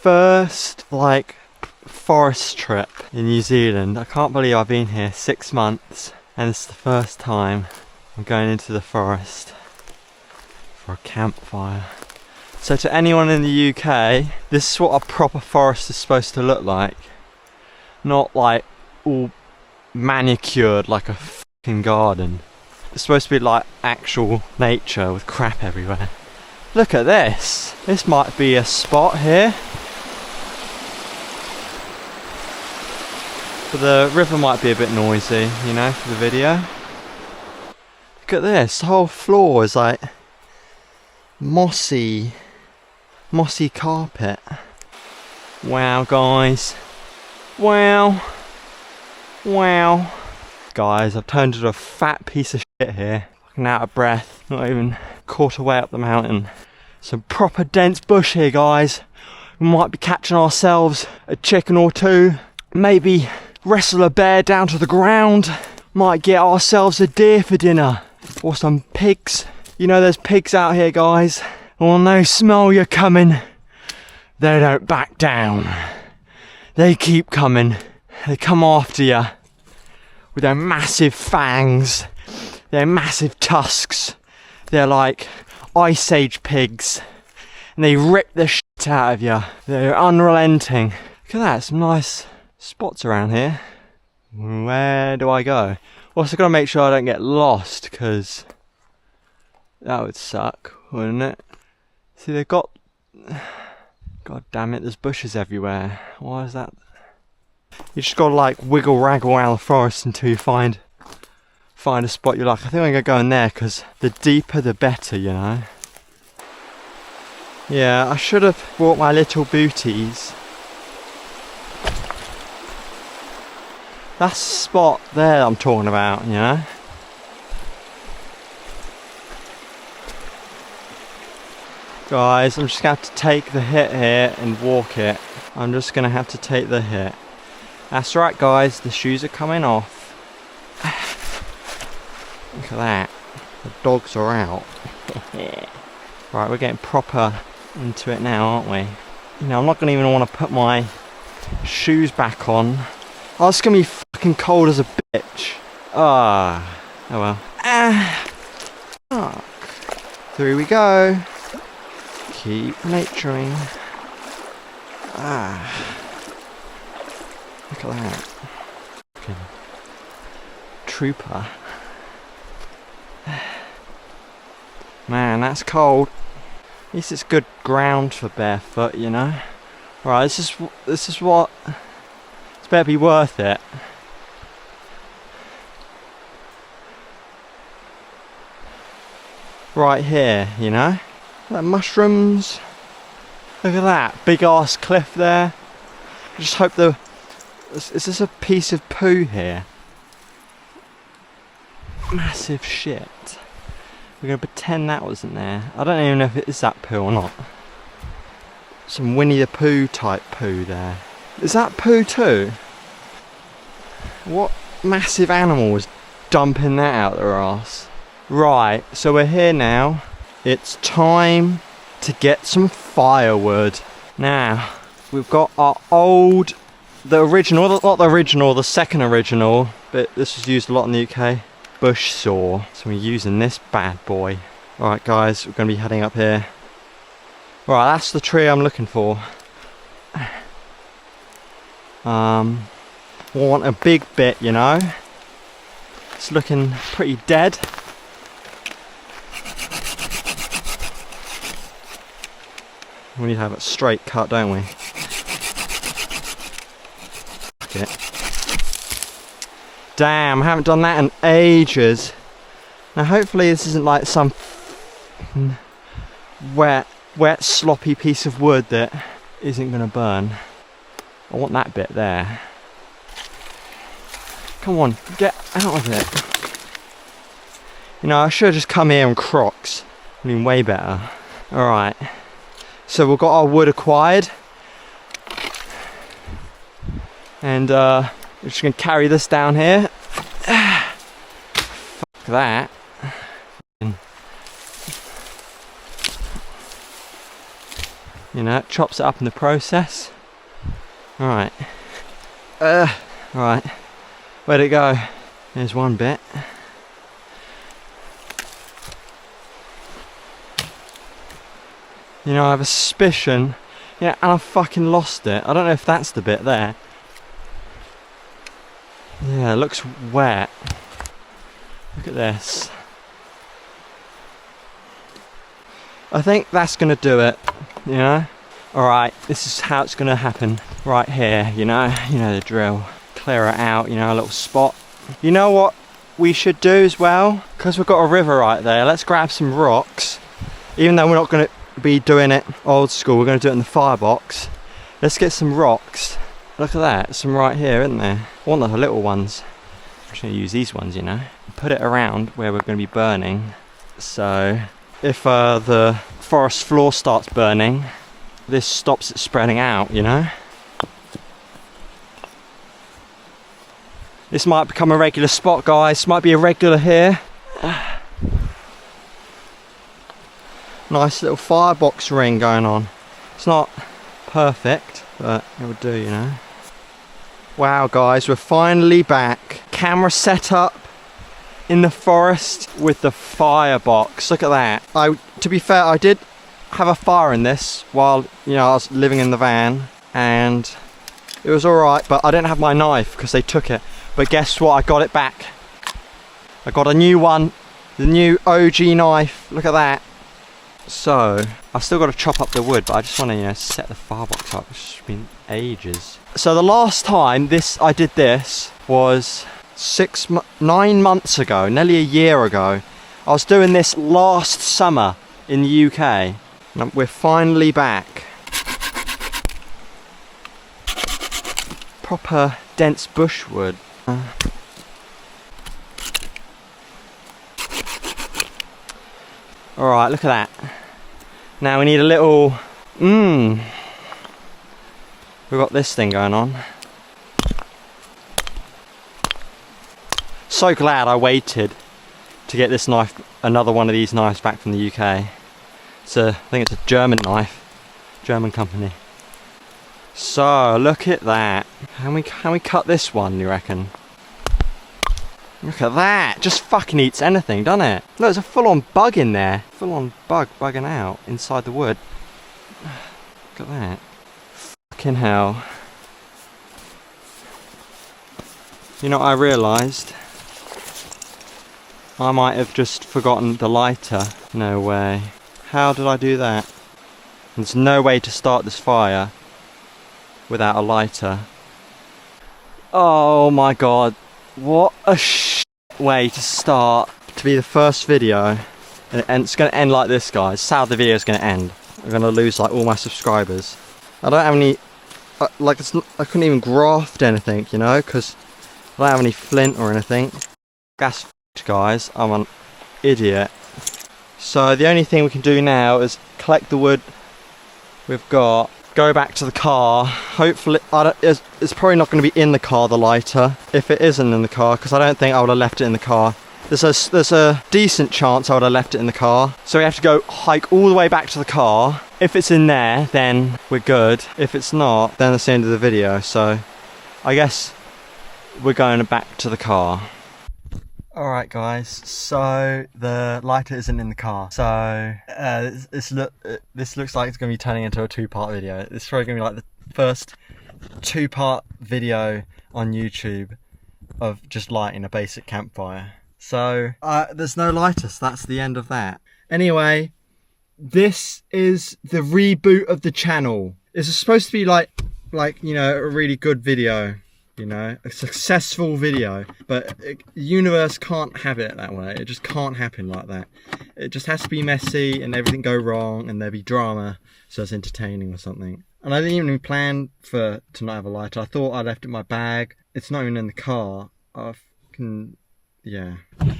first like forest trip in New Zealand. I can't believe I've been here 6 months and it's the first time I'm going into the forest for a campfire. So to anyone in the UK, this is what a proper forest is supposed to look like. Not like all manicured like a fucking garden. It's supposed to be like actual nature with crap everywhere. Look at this. This might be a spot here. But the river might be a bit noisy, you know, for the video. Look at this. The whole floor is like mossy carpet. Wow, guys. Wow. Guys, I've turned into a fat piece of shit here. Fucking out of breath. Not even caught away up the mountain. Some proper dense bush here, guys. We might be catching ourselves a chicken or two. Maybe wrestle a bear down to the ground. Might get ourselves a deer for dinner. Or some pigs. You know there's pigs out here, guys. And when they smell you coming, they don't back down. They keep coming. They come after you with their massive fangs, their massive tusks. They're like Ice Age pigs, and they rip the shit out of you. They're unrelenting. Look at that, some nice spots around here. Where do I go? Also gotta make sure I don't get lost, because that would suck, wouldn't it? See, they've got... God damn it, there's bushes everywhere. Why is that? You just gotta like wiggle raggle around the forest until you find a spot you like. I think I'm gonna go in there because the deeper the better, you know. Yeah, I should have brought my little booties. That's the spot there I'm talking about, you know. Guys, I'm just gonna have to take the hit here and walk it. I'm just gonna have to take the hit. That's right, guys, the shoes are coming off. Look at that. The dogs are out. Right, we're getting proper into it now, aren't we? You know, I'm not gonna even want to put my shoes back on. Oh, it's gonna be fucking cold as a bitch. Oh well. Fuck. Through we go. Keep naturing. Look at that. Fucking trooper. Man, that's cold. At least it's good ground for barefoot, you know. Right, this is what. It's better be worth it. Right here, you know. Like mushrooms. Look at that big ass cliff there. I just hope is this a piece of poo here? Massive shit. We're gonna pretend that wasn't there. I don't even know if it is that poo or not. Some Winnie the Pooh type poo there. Is that poo too? What massive animal was dumping that out their arse? Right, so we're here now. It's time to get some firewood. Now, we've got our old, the second original, but this was used a lot in the UK, bush saw. So we're using this bad boy. Alright guys, we're going to be heading up here. Right, that's the tree I'm looking for. Want a big bit, you know. It's looking pretty dead. We need to have it straight cut, don't we? Fuck it. Damn, I haven't done that in ages. Now hopefully this isn't like some wet, sloppy piece of wood that isn't going to burn. I want that bit there. Come on, get out of it. You know, I should have just come here in Crocs. I mean, way better. Alright. So we've got our wood acquired. And we're just going to carry this down here. Fuck that. You know, it chops it up in the process. Alright. Right. Where'd it go? There's one bit. You know, I have a suspicion. Yeah, and I fucking lost it. I don't know if that's the bit there. Yeah, it looks wet. Look at this. I think that's gonna do it, you know? Alright, this is how it's gonna happen. Right here, you know the drill. Clear it out, you know, a little spot. You know what we should do as well? Because we've got a river right there, let's grab some rocks. Even though we're not gonna be doing it old school, we're gonna do it in the firebox. Let's get some rocks. Look at that, some right here, isn't there? I want the little ones. I'm just gonna use these ones, you know. Put it around where we're gonna be burning. So, if the forest floor starts burning, this stops it spreading out, you know. This might become a regular spot, guys. Might be a regular here. Nice little firebox ring going on. It's not perfect, but it will do, you know. Wow, guys, we're finally back. Camera set up in the forest with the firebox. Look at that. To be fair, I did have a fire in this while, you know, I was living in the van, and it was alright, but I didn't have my knife because they took it. But guess what? I got it back. I got a new one, the new OG knife. Look at that. So, I've still got to chop up the wood, but I just want to, you know, set the firebox up. It's been ages. So the last time I did this was 9 months ago, nearly a year ago. I was doing this last summer in the UK, and we're finally back. Proper dense bushwood. Alright, look at that. Now we need a little... We've got this thing going on. So glad I waited to get this knife, another one of these knives back from the UK. I think it's a German knife, German company. So look at that. Can we cut this one, you reckon? Look at that, just fucking eats anything, doesn't it? Look, there's a full-on bug in there. Full-on bug bugging out inside the wood. Look at that. Fucking hell. You know what I realised? I might have just forgotten the lighter. No way. How did I do that? There's no way to start this fire without a lighter. Oh my god. What a way to start. To be the first video. And it's going to end like this, guys. This is how the video is going to end. I'm going to lose like all my subscribers. I don't have any... I couldn't even graft anything, you know, because I don't have any flint or anything. Gas, guys. I'm an idiot. So the only thing we can do now is collect the wood we've got, go back to the car. Hopefully, it's probably not going to be in the car, the lighter, if it isn't in the car, because I don't think I would have left it in the car. There's a decent chance I would have left it in the car. So we have to go hike all the way back to the car. If it's in there, then we're good. If it's not, then that's the end of the video. So I guess we're going back to the car. Alright guys, so the lighter isn't in the car. So this looks like it's going to be turning into a two-part video. This is probably going to be like the first two-part video on YouTube of just lighting a basic campfire. So there's no lighter, so that's the end of that. Anyway, this is the reboot of the channel. It's supposed to be like you know, a really good video. You know, a successful video, but the universe can't have it that way. It just can't happen like that. It just has to be messy and everything go wrong and there be drama, so it's entertaining or something. And I didn't even plan to not have a lighter. I thought I left it in my bag. It's not even in the car. Yeah.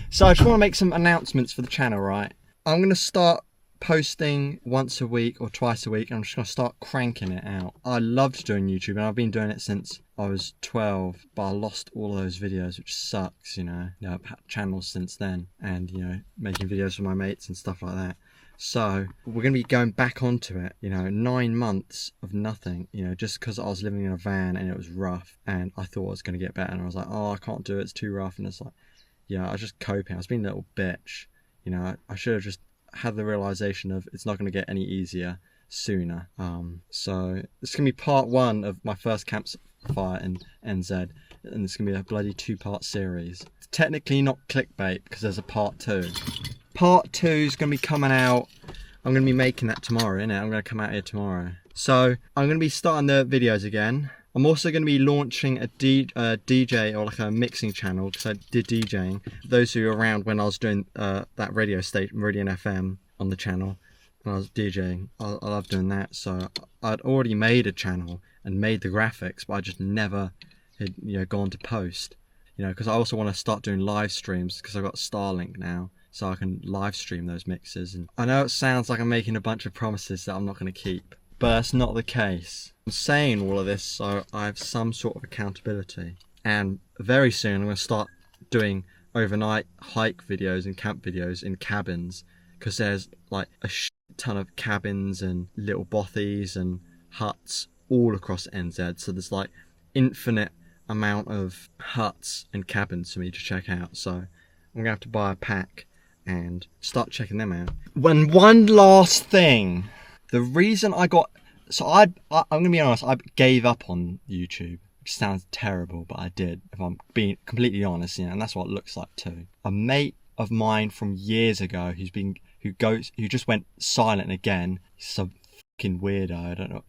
So I just want to make some announcements for the channel, right? I'm going to start posting once a week or twice a week, and I'm just going to start cranking it out. I loved doing YouTube, and I've been doing it since I was 12, but I lost all those videos, which sucks, you know. I've had channels since then, and, you know, making videos for my mates and stuff like that. So we're going to be going back onto it, you know, 9 months of nothing, you know, just because I was living in a van and it was rough and I thought I was going to get better, and I was like, oh, I can't do it, it's too rough. And it's like, yeah, I was just coping. I was being a little bitch, you know. I should have just had the realization of it's not going to get any easier sooner. So this is going to be part 1 of my first campfire in NZ, and it's going to be a bloody 2-part series. It's technically not clickbait because there's a part 2. Part 2 is going to be coming out. I'm going to be making that tomorrow, innit? I'm going to come out here tomorrow. So I'm going to be starting the videos again. I'm also going to be launching a DJ or like a mixing channel, because I did DJing. Those who were around when I was doing that radio station, Meridian FM, on the channel, when I was DJing, I love doing that. So I'd already made a channel and made the graphics, but I just never had, you know, gone to post. You know, because I also want to start doing live streams, because I've got Starlink now, so I can live stream those mixes. And I know it sounds like I'm making a bunch of promises that I'm not going to keep, but that's not the case. I'm saying all of this so I have some sort of accountability. And very soon I'm going to start doing overnight hike videos and camp videos in cabins, because there's like a shit ton of cabins and little bothies and huts all across NZ. So there's like infinite amount of huts and cabins for me to check out. So I'm going to have to buy a pack and start checking them out. One last thing. The reason I got... So I'm going to be honest, I gave up on YouTube. Which sounds terrible, but I did, if I'm being completely honest, you know, and that's what it looks like too. A mate of mine from years ago who just went silent again. He's some fucking weirdo, I don't know.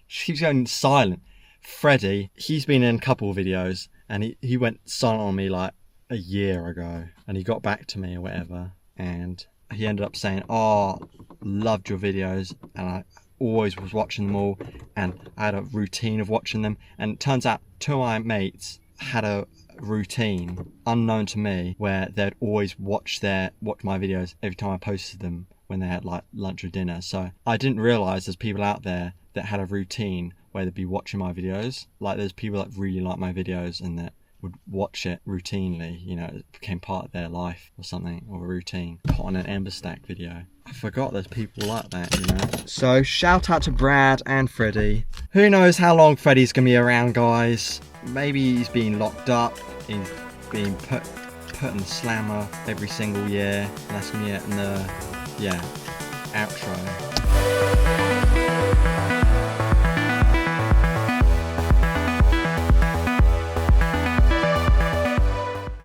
She keeps going silent. Freddie, he's been in a couple of videos, and he went silent on me like a year ago, and he got back to me or whatever, and he ended up saying, oh, loved your videos, and I always was watching them all, and I had a routine of watching them. And it turns out 2 of my mates had a routine unknown to me where they'd always watch my videos every time I posted them when they had like lunch or dinner. So I didn't realize there's people out there that had a routine where they'd be watching my videos. Like there's people that really like my videos and that would watch it routinely, you know, it became part of their life or something, or a routine. Put on an Ember Stack video. I forgot there's people like that, you know. So shout out to Brad and Freddie. Who knows how long Freddie's gonna be around, guys. Maybe he's being locked up, he's being put in the slammer every single year, and that's gonna be it in the outro.